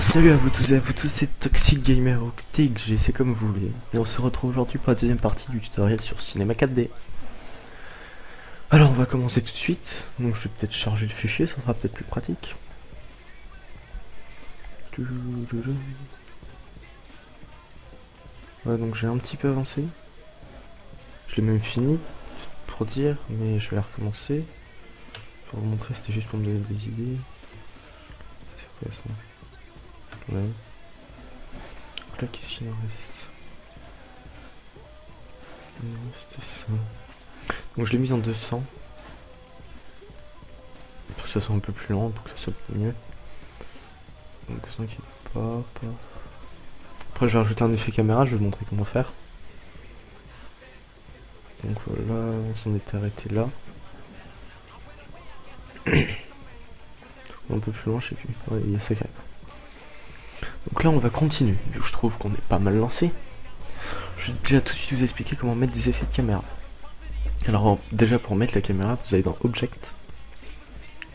Salut à vous tous et à vous tous, c'est Toxic Gamer ou TXG, c'est comme vous voulez. Et on se retrouve aujourd'hui pour la deuxième partie du tutoriel sur Cinema 4D. Alors on va commencer tout de suite, donc je vais peut-être charger le fichier, ça sera peut-être plus pratique. Ouais, donc j'ai un petit peu avancé. Je l'ai même fini, pour dire, mais je vais recommencer. Pour vous montrer, c'était juste pour me donner des idées. C'est quoi ça? Ouais. Donc là, qu'est-ce qu'il en reste? Il en reste ça. Donc je l'ai mis en 200. Pour que ça soit un peu plus lent, pour que ça soit mieux. Donc ne vous inquiétez pas. Après je vais rajouter un effet caméra, je vais vous montrer comment faire. Donc voilà, on s'en était arrêté là. Un peu plus loin, je sais plus. Ouais, il y a ça quand même. Donc là on va continuer, vu que je trouve qu'on est pas mal lancé. Je vais déjà tout de suite vous expliquer comment mettre des effets de caméra. Alors déjà pour mettre la caméra, vous allez dans Object.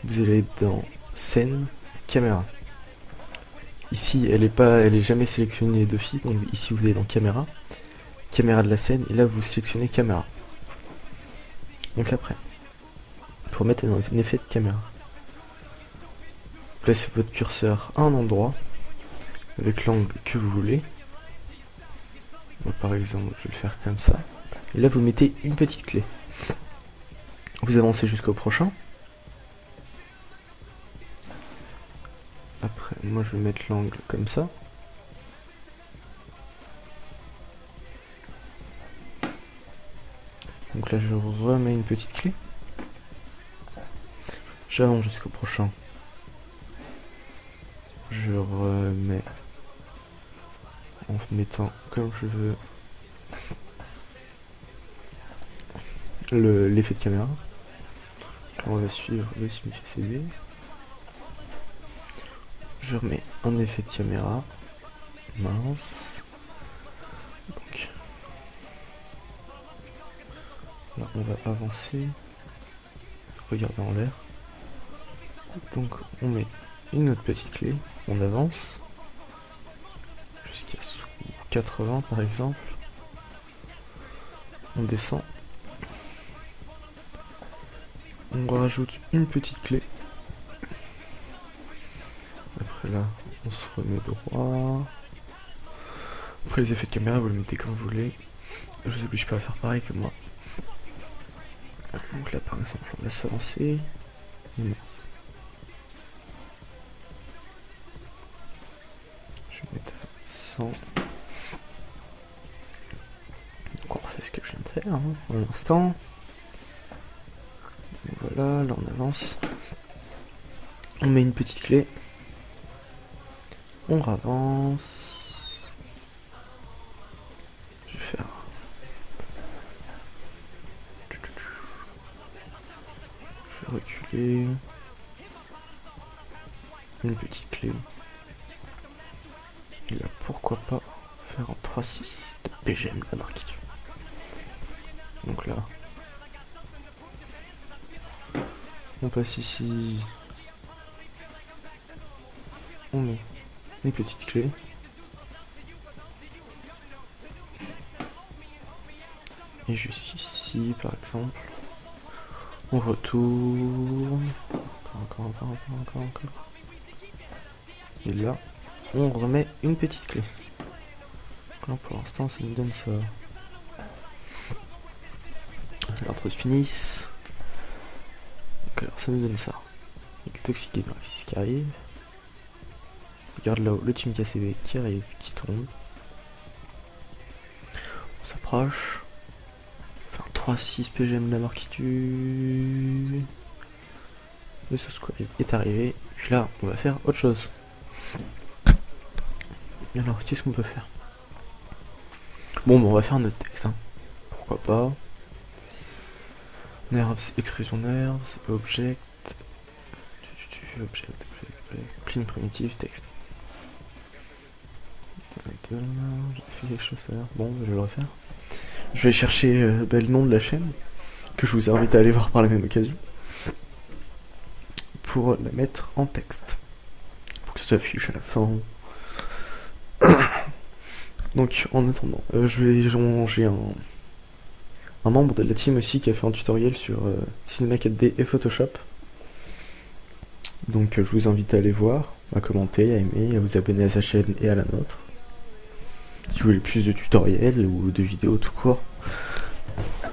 Vous allez dans Scène, Caméra. Ici elle est jamais sélectionnée d'office, donc ici vous allez dans Caméra, Caméra de la scène, et là vous sélectionnez Caméra. Donc après, pour mettre un effet de caméra, vous placez votre curseur à un endroit, avec l'angle que vous voulez. Moi, par exemple, je vais le faire comme ça. Et là vous mettez une petite clé. Vous avancez jusqu'au prochain. Après, moi je vais mettre l'angle comme ça. Donc là je remets une petite clé. J'avance jusqu'au prochain. Je remets en mettant comme je veux l'effet de caméra. Là on va suivre le SimCB. Je remets un effet de caméra. Mince. Donc là on va avancer. Regarder en l'air. Donc on met une autre petite clé. On avance. Jusqu'à 80 par exemple. On descend. On rajoute une petite clé. Après là, on se remet droit. Après les effets de caméra, vous le mettez comme vous voulez. Je vous oblige pas à faire pareil que moi. Donc là par exemple, on va s'avancer. Je vais mettre à 100. Donc on refait ce que je viens de faire pour l'instant. Voilà, là on avance. On met une petite clé. On avance. Je vais faire. Je vais reculer. Une petite clé. Et là pourquoi pas faire en 3.6 de PGM de la marque. Donc là. On passe ici. On met une petite clé. Et jusqu'ici par exemple. On retourne. Encore. Et là, on remet une petite clé. Donc là pour l'instant ça nous donne ça. Alors trucs finissent. Donc alors ça nous donne ça. Avec le Toxic Gamer qui arrive. Regarde là-haut le Team KCB qui arrive, qui tombe. On s'approche. On fait un 3-6 PGM de la mort qui tue. Le squad est arrivé. Puis là, on va faire autre chose. Alors, qu'est-ce qu'on peut faire? Bon, on va faire notre texte. Pourquoi pas. Nerves, expression nerves, object. Object. Clean primitive, texte. J'ai fait quelque chose tout à l'heure. Bon, je vais le refaire. Je vais chercher le nom de la chaîne, que je vous invite à aller voir par la même occasion, pour la mettre en texte. Pour que ça s'affiche à la fin, Donc en attendant, j'ai un membre de la team aussi qui a fait un tutoriel sur Cinema 4D et Photoshop. Donc je vous invite à aller voir, à commenter, à aimer, à vous abonner à sa chaîne et à la nôtre. Si vous voulez plus de tutoriels ou de vidéos tout court.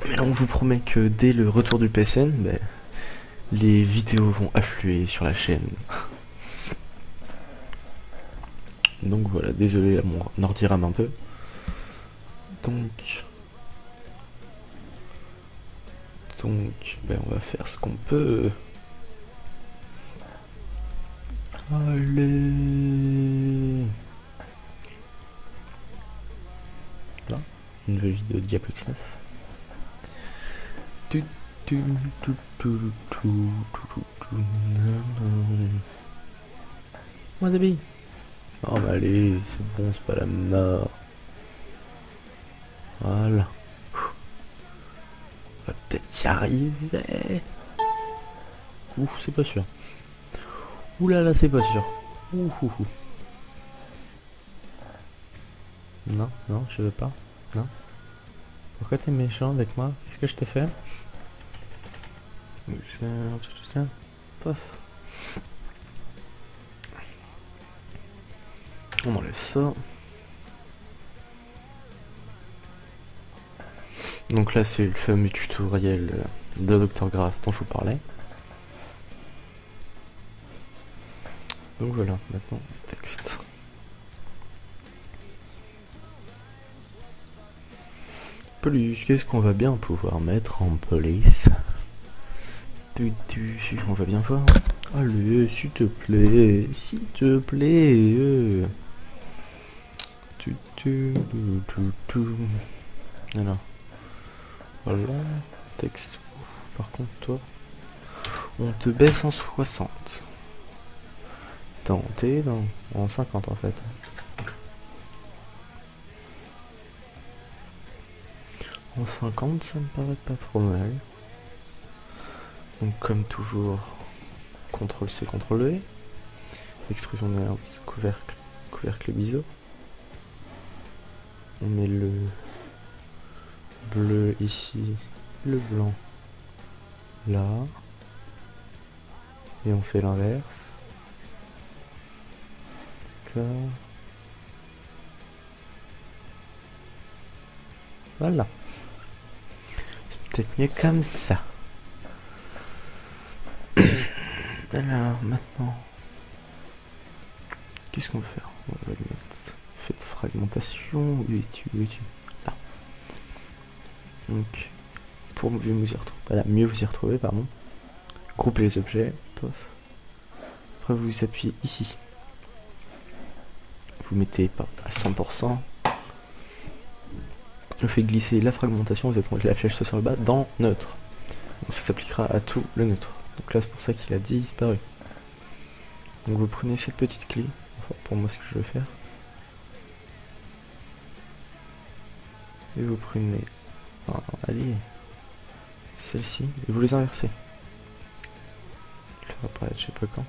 Mais là on vous promet que dès le retour du PSN, les vidéos vont affluer sur la chaîne. Donc voilà, désolé, mon ordi rame un peu. Donc on va faire ce qu'on peut. Allez. Là, une nouvelle vidéo de Diablo X9. Moi Zabi. Oh mais allez, c'est bon, c'est pas la mort. Voilà. On va peut-être y arriver. Ouh, c'est pas sûr. Ouh là là, c'est pas sûr. Ouh. Non, non, je veux pas. Non. Pourquoi t'es méchant avec moi? Qu'est-ce que je t'ai fait? Paf. On enlève ça. Donc là c'est le fameux tutoriel de Dr Graph dont je vous parlais. Donc voilà, maintenant texte. Plus, qu'est-ce qu'on va bien pouvoir mettre en police? On va bien voir. Allez, s'il te plaît, s'il te plaît. Alors, voilà, texte. Par contre, toi, on te baisse en 60. T'es en 50 en fait. En 50, ça me paraît pas trop mal. Donc comme toujours, CTRL-C, CTRL-V. Extrusion de l'herbe, couvercle biseau. On met le bleu ici, le blanc là. Et on fait l'inverse. D'accord. Voilà. C'est peut-être mieux comme ça. Alors maintenant, qu'est-ce qu'on va faire? On va le mettre. Fait de fragmentation. Où es-tu? Là. Donc, pour mieux vous y retrouver, mieux vous y retrouver, pardon. Groupez les objets. Pof. Après vous appuyez ici. Vous mettez pas à 100%. On fait glisser la fragmentation, vous êtes la flèche sur le bas dans neutre. Donc ça s'appliquera à tout le neutre. Donc là c'est pour ça qu'il a disparu. Donc vous prenez cette petite clé, enfin pour moi ce que je veux faire. Et vous prenez, allez, celle-ci, et vous les inversez. Je vais apparaître je sais pas quand.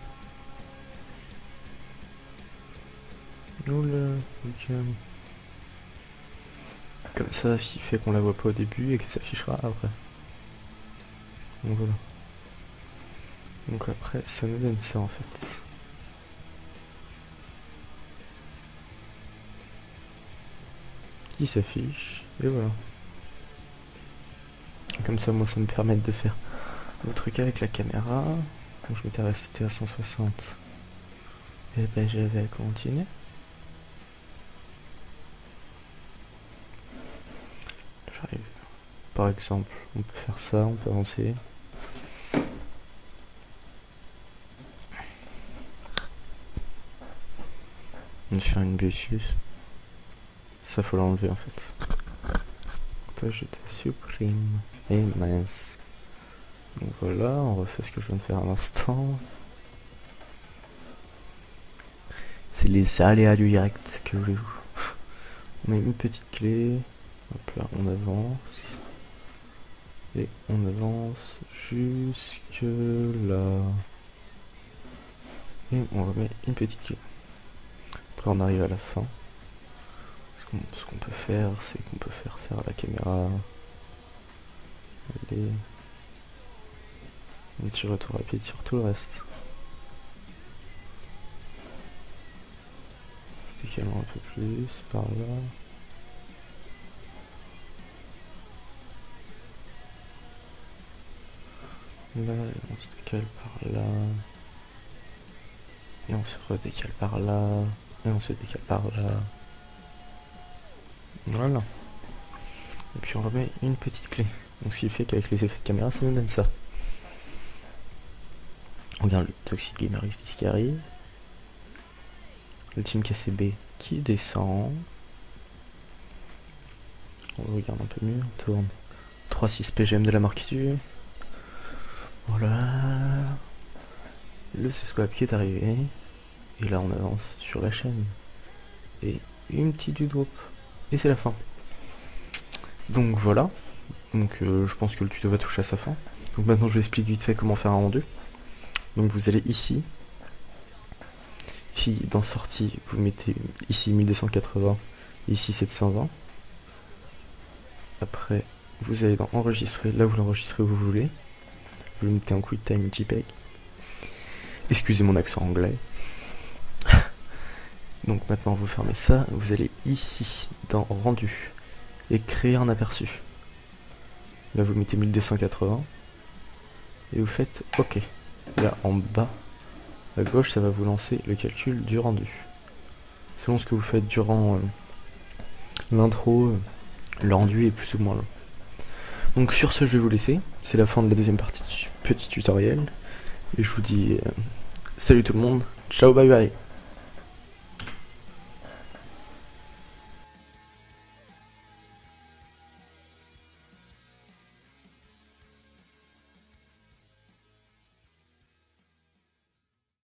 Oula, comme ça, ce qui fait qu'on la voit pas au début et que ça s'affichera après. Donc voilà. Donc après, ça nous donne ça en fait. Qui s'affiche, et voilà. Comme ça, moi, ça me permet de faire le truc avec la caméra. Donc je m'étais resté à 160. Et ben je vais continuer. J'arrive. Par exemple, on peut faire ça, on peut avancer. On va faire une bêtise. Ça faut l'enlever en fait. Toi je te supprime. Et mince. Donc voilà, on refait ce que je viens de faire à l'instant. C'est les aléas du direct, que voulez-vous. On a une petite clé. Hop là, on avance. Et on avance jusque là. Et on remet une petite clé. Après on arrive à la fin. Ce qu'on peut faire, c'est qu'on peut faire la caméra. Allez. Un petit retour rapide sur tout le reste. Se décaler un peu plus par là. Là, on se décale par là. Et on se redécale par là. Et on se décale par là. Voilà. Et puis on remet une petite clé. Donc ce qui fait qu'avec les effets de caméra, ça nous donne ça. On regarde le Toxic Gamer X10 qui arrive. Le Team KCB qui descend. On regarde un peu mieux. On tourne 3.6 PGM de la marque qui tue. Voilà. Le C-Swap qui est arrivé. Et là on avance sur la chaîne. Et une petite du drop. Et c'est la fin. Donc voilà. Donc je pense que le tuto va toucher à sa fin. Donc maintenant je vous explique vite fait comment faire un rendu. Donc vous allez ici. Ici dans sortie vous mettez ici 1280. Ici 720. Après vous allez dans enregistrer. Là vous l'enregistrez où vous voulez. Vous le mettez en QuickTime JPEG. Excusez mon accent anglais. Donc maintenant vous fermez ça, vous allez ici dans rendu et créer un aperçu. Là vous mettez 1280 et vous faites OK. Là en bas à gauche ça va vous lancer le calcul du rendu. Selon ce que vous faites durant l'intro, le rendu est plus ou moins long. Donc sur ce je vais vous laisser, c'est la fin de la deuxième partie du petit tutoriel et je vous dis salut tout le monde, ciao bye bye.